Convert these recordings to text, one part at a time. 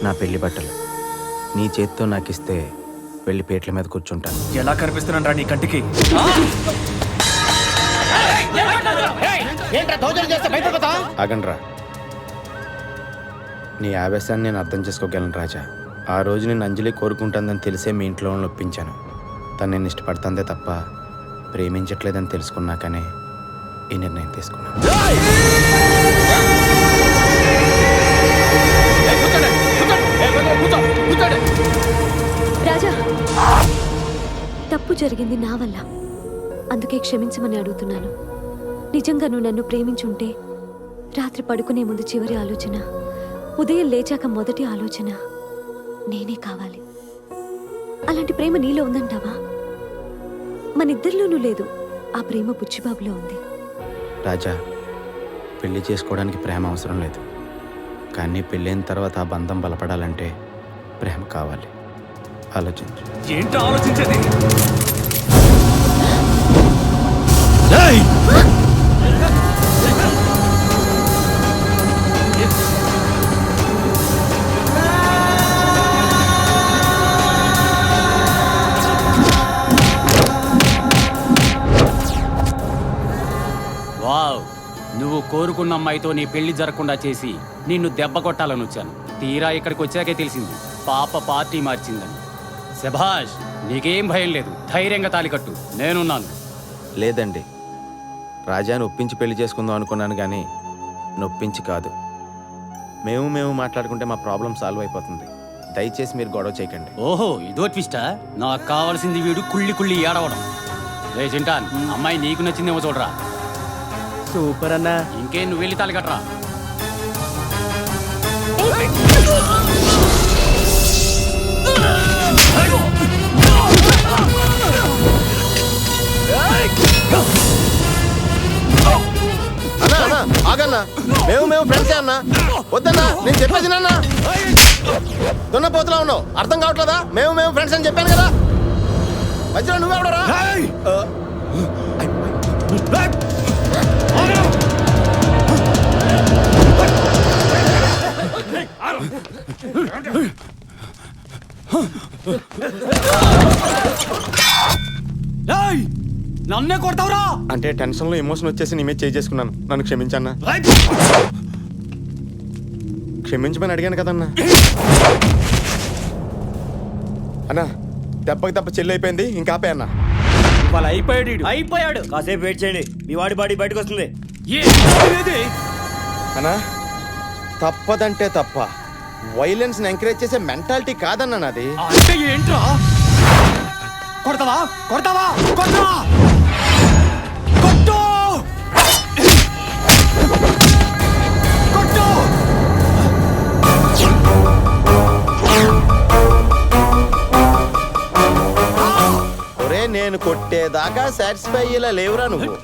నా పెళ్లి బట్టలు నీ చేత్తో నాకు ఇస్తే వెళ్ళి పేట్ల మీద కూర్చుంటాను. ఎలా కనిపిస్తున్నాను రా నీ కంటికి? ఆగండ్రా, నీ ఆవేశాన్ని నేను అర్థం చేసుకోగలను రాజా. ఆ రోజు నేను అంజలి కోరుకుంటుందని తెలిసే మీ ఇంట్లో ఒప్పించాను. తను నేను ఇష్టపడుతుందే తప్ప ప్రేమించట్లేదని తెలుసుకున్నాకనే ఈ నిర్ణయం తీసుకున్నాను. రాజా, తప్పు జరిగింది నా వల్ల, అందుకే క్షమించమని అడుగుతున్నాను. నిజంగా నువ్వు నన్ను ప్రేమించుంటే రాత్రి పడుకునే ముందు చివరి ఆలోచన, ఉదయం లేచాక మొదటి ఆలోచన నేనే కావాలి. అలాంటి ప్రేమ నీలో ఉందంటావా? మనిద్దరిలోనూ లేదు. ఆ ప్రేమ బుచ్చిబాబులో ఉంది. రాజా, పెళ్లి చేసుకోవడానికి ప్రేమ అవసరం లేదు, కానీ పెళ్ళైన తర్వాత ఆ బంధం బలపడాలంటే ప్రేమ కావాలి. ఆలోచించు. ఏంటో ఆలోచించేది? వావ్, నువ్వు కోరుకున్న అమ్మాయితో నీ పెళ్లి జరగకుండా చేసి నిన్ను దెబ్బ కొట్టాలని వచ్చాను. తీరా ఇక్కడికి వచ్చాకే తెలిసింది పాప పార్టీ మార్చిందని. శభాష్, నీకేం భయం లేదు, ధైర్యంగా తాళి కట్టు, నేనున్నాను. లేదండి, రాజాని ఒప్పించి పెళ్లి చేసుకుందాం అనుకున్నాను, కానీ నొప్పించి కాదు. మేము మాట్లాడుకుంటే మా ప్రాబ్లం సాల్వ్ అయిపోతుంది. దయచేసి మీరు గొడవ చేయకండి. ఓహో, ఇదో ట్విస్టా? నాకు కావాల్సింది వీడు కుళ్ళి కుళ్ళి ఏడవడం. రే చింటాన్, అమ్మాయి నీకు నచ్చిందేమో చూడరా. సూపర్ అన్నా. ఇంకేం, నువ్వు వెళ్ళి తాళి కట్టరా. ఆగన్నా, మేము ఫ్రెండ్సే అన్నా. వద్దన్నా, నేను చెప్పేది నాన్న. దున్నపోతులా ఉన్నావు, అర్థం కావట్లేదా? మేము ఫ్రెండ్స్ అని చెప్పాను కదా. మధ్యలో నువ్వెవడరా? నన్నే కొడతావురా? అంటే టెన్షన్లో ఎమోషన్ వచ్చేసి నీ మీద చేసుకున్నాను. నన్ను క్షమించన్నా. క్షమించమని అడిగాను కదన్నా. అన్నా, దెబ్బకి దెబ్బ చెల్లి అయిపోయింది, ఇంకా ఆపే అన్నా. వాళ్ళ అయిపోయాడు. కాసేపు వెయిట్ చేయండి, మీ వాడి బాడీ బయటకు వస్తుంది. అన్నా, తప్పదంటే తప్ప, వైలెన్స్ ని ఎంకరేజ్ చేసే మెంటాలిటీ కాదన్నా నాది. అంటే ఏంట్రా? కొడతావా? కొట్టు! ఒరే, నేను కొట్టేదాకా సాటిస్ఫై అయ్యేలా లేవురా నువ్వు.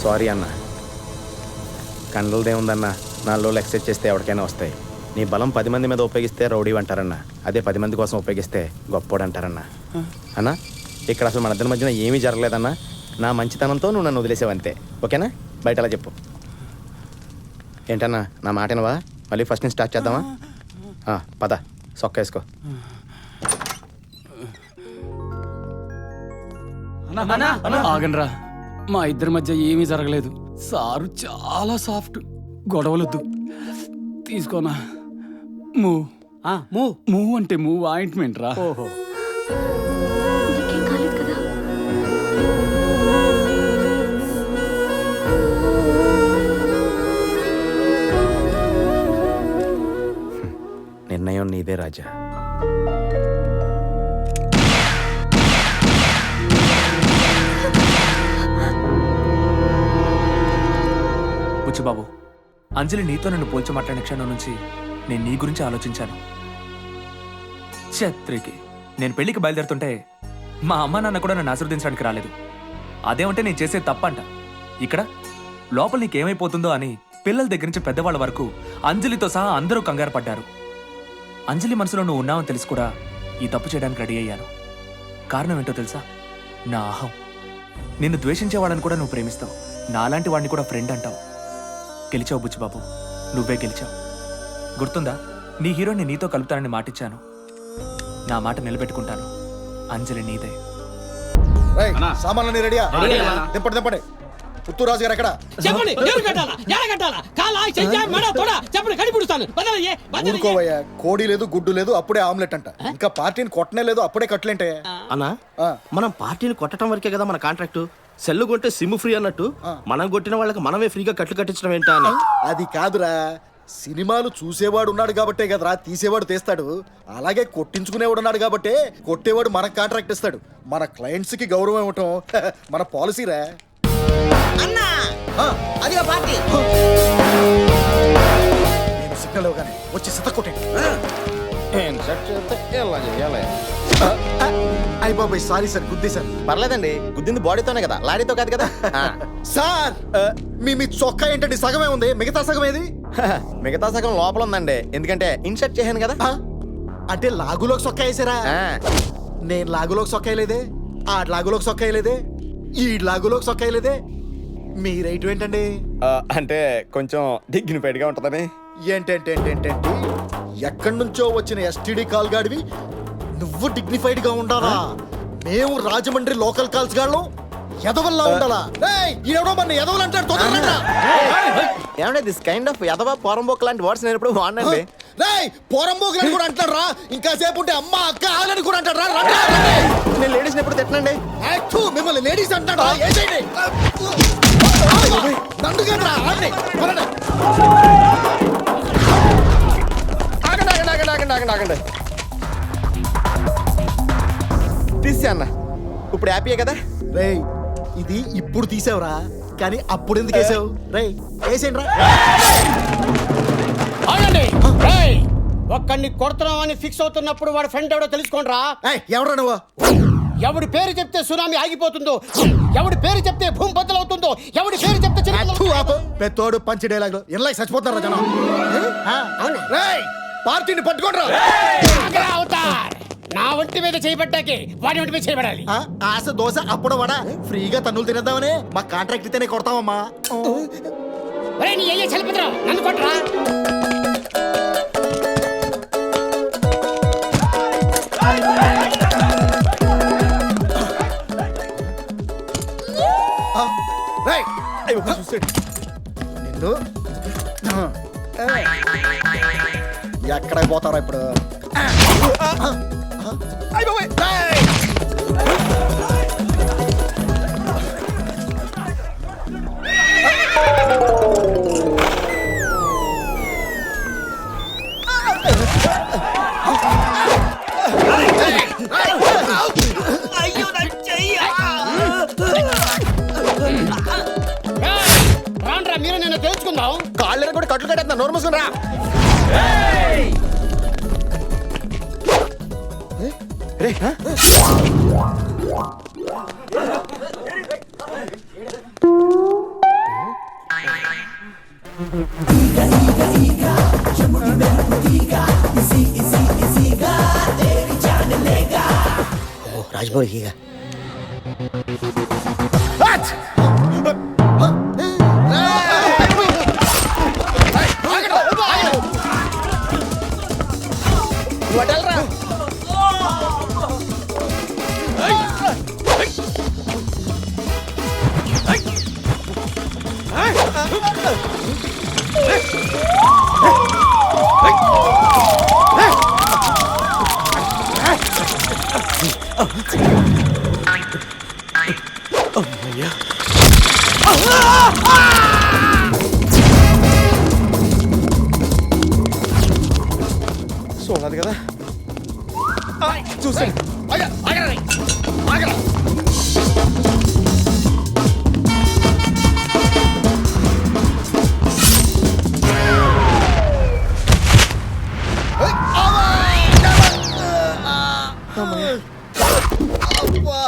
సారీ అన్న. కండ్లదేముందన్న, 4 రోజులు ఎక్సైజ్ చేస్తే ఎవరికైనా వస్తాయి. నీ బలం 10 మంది మీద ఉపయోగిస్తే రౌడీ అంటారన్న, అదే 10 మంది కోసం ఉపయోగిస్తే గొప్పోడు అంటారన్న. అన్న, ఇక్కడ అసలు మన ఇద్దరి మధ్యన ఏమీ జరగలేదన్నా. నా మంచితనంతో నువ్వు నన్ను వదిలేసావంతే. ఓకేనా? బయట అలా చెప్పు. ఏంటన్నా, నా మాటనవా? మళ్ళీ ఫస్ట్ నుంచి స్టార్ట్ చేద్దామా? పద, సొక్క వేసుకో. ఆగండ్రా, మా ఇద్దరి మధ్య ఏమీ జరగలేదు. సారు చాలా సాఫ్ట్, గొడవలొద్దు. తీసుకోనా? మూవ్ అంటే మూవ్ ఆయింట్మెంట్ రా. నీకేం కాలేదు కదా? నిర్ణయం నీదే రాజా. బుచ్చిబాబు, అంజలి నీతో నన్ను పోల్చి మాట్లాడిన క్షణం నుంచి నేను నీ గురించి ఆలోచించాను. ఛత్రికి నేను పెళ్లికి బయలుదేరుతుంటే మా అమ్మ నాన్న కూడా నన్ను ఆశీర్వదించడానికి రాలేదు. అదేమంటే నేను చేసేది తప్పంట. ఇక్కడ లోపల నీకేమైపోతుందో అని పిల్లల దగ్గర నుంచి పెద్దవాళ్ళ వరకు అంజలితో సహా అందరూ కంగారు పడ్డారు. అంజలి మనసులో నువ్వు ఉన్నావని తెలిసి కూడా ఈ తప్పు చేయడానికి రెడీ అయ్యాను. కారణం ఏంటో తెలుసా? నా అహం. నిన్ను ద్వేషించేవాళ్ళని కూడా నువ్వు ప్రేమిస్తావు, నాలాంటి వాడిని కూడా ఫ్రెండ్ అంటావు. గెలిచావు బుచ్చిబాబు, నువ్వే గెలిచావు. గుర్తుందా, నీ హీరోని నీతో కలుపుతానని మాటిచ్చాను. నా మాట నిలబెట్టుకుంటాను. అంజలి నీదే. సామాన్లు రెడీయా? దింపండి దింపండి. పుత్తూరాజు గారు ఎక్కడ? చెప్పండి, ఎవరు కట్టాలా? ఎలా కట్టాలా? కాలా, చెయ్యా, మెడ, తొడ చెప్పండి, కడిపిడుస్తాను. ఊరుకోవయ్యా, కోడి లేదు గుడ్డు లేదు, అప్పుడే ఆమ్లెట్ అంట. ఇంకా పార్టీని కొట్టనే లేదు, అప్పుడే కట్టలేంటే. అన్నా, మనం పార్టీని కొట్టడం వరకే కదా మన కాంట్రాక్టు. సెల్లు కొంటే సిమ్ ఫ్రీ అన్నట్టు మనం కొట్టిన వాళ్ళకి మనమే ఫ్రీగా కట్లు కట్టించడం ఏంటా అని. అది కాదురా, సినిమాలు చూసేవాడు ఉన్నాడు కాబట్టే కదరా తీసేవాడు తీస్తాడు. అలాగే కొట్టించుకునేవాడు ఉన్నాడు కాబట్టే కొట్టేవాడు మనకు కాంట్రాక్ట్ ఇస్తాడు. మన క్లయింట్స్ కి గౌరవం ఇవ్వటం మన పాలసీరా. అన్నా, అదిగో పార్టీ. నేను సిగ్నల్ ఇవ్వగానే వచ్చి సిత కొట్టండి. అయ్య బాబాయ్, సారీ సార్, గుద్దేశాను. పర్లేదండి, గుద్దింది బాడీతోనే కదా, లారీతో కాదు కదా. సార్, మీ చొక్కా ఏంటండి? సగమే ఉంది, మిగతా సగం ఏది? మిగతా సగం లోపల ఉందండి, ఎందుకంటే ఇన్సర్ట్ చేశాను కదా. అంటే లాగులోకి సొక్కా వేసారా? నేను లాగులోకి సొక్కా వేయలేదే, ఆ లాగులోకి సొక్కా వేయలేదే, ఈ లాగులోకి సొక్కా వేయలేదే. మీ రైట్ ఏంటండి? అంటే కొంచెం డిగ్నిఫైడ్ గా ఉంటుందని. ఏంటేంటేంటేంటి, ఎక్కడి నుంచో వచ్చిన ఎస్టీడీ కాల్ గాడివి నువ్వు డిగ్నిఫైడ్ గా ఉండాలా? మేము రాజమండ్రి లోకల్ కాల్స్ గాళ్ళం ఎదవల్లా ఉండాలా? ఎవడో మన ఎదవలు అంటాడు. ఏమంటే దిస్ కైండ్ ఆఫ్ ఎదవ పోరంబోక్ లాంటి వర్డ్స్ నేను ఎప్పుడు వాడినండి. పోరంబోక్ కూడా అంటాడు రా. ఇంకా సేపు ఉంటే అమ్మ అక్క ఆలని కూడా అంటాడు రా. నేను లేడీస్ ఎప్పుడు తిట్టనండి. మిమ్మల్ని లేడీస్ అంటాడు. నన్ను కదరా ఆడండి. ఆగండి తీసా అన్న, ఇప్పుడు హ్యాపీయే కదా? రేయ్, ఇది ఇప్పుడు తీసావురా, కానీ అప్పుడు ఎందుకు వేసావు? రేయ్ వేసేయండి రా. ఒక్కడిని కొడుతున్నాం అని ఫిక్స్ అవుతున్నప్పుడు వాడు ఫ్రెండ్ ఎవడో తెలుసుకోండి రా. ఎవరా నువ్వు? ఎవడి పేరు చెప్తే సునామీ ఆగిపోతుందో, ఎవడి పేరు చెప్తే భూమి బద్దలవుతుందో, ఎవడి పేరు చెప్తే పెద్దోడు పంచి డైలాగ్ ఇలా చచ్చిపోతారా జనం. రేయ్, పార్టీని పట్టుకోండి రా. నా ఒంటి మీద చేయబట్టాకే వాడి ఒంటి మీద చేయబడాలి. ఆశ దోశ అప్పుడు వడ ఫ్రీగా తన్నులు తినేద్దామనే మా కాంట్రాక్ట్ ఇస్తేనే కొడతామమ్మా. నీ అయ్యే చలిపతిరా, నన్ను కొట్టరా. నిన్ను ఎక్కడ పోతారా ఇప్పుడు? రాండ్రా, మీరు నిన్ను తెలుసుకుందాం. కాళ్ళని కూడా కట్లు కట్టేస్తా, నోరు మూసుకుని రా. రాజమౌళి ఇక చూడాలి కదా చూసాను. అబ్బా.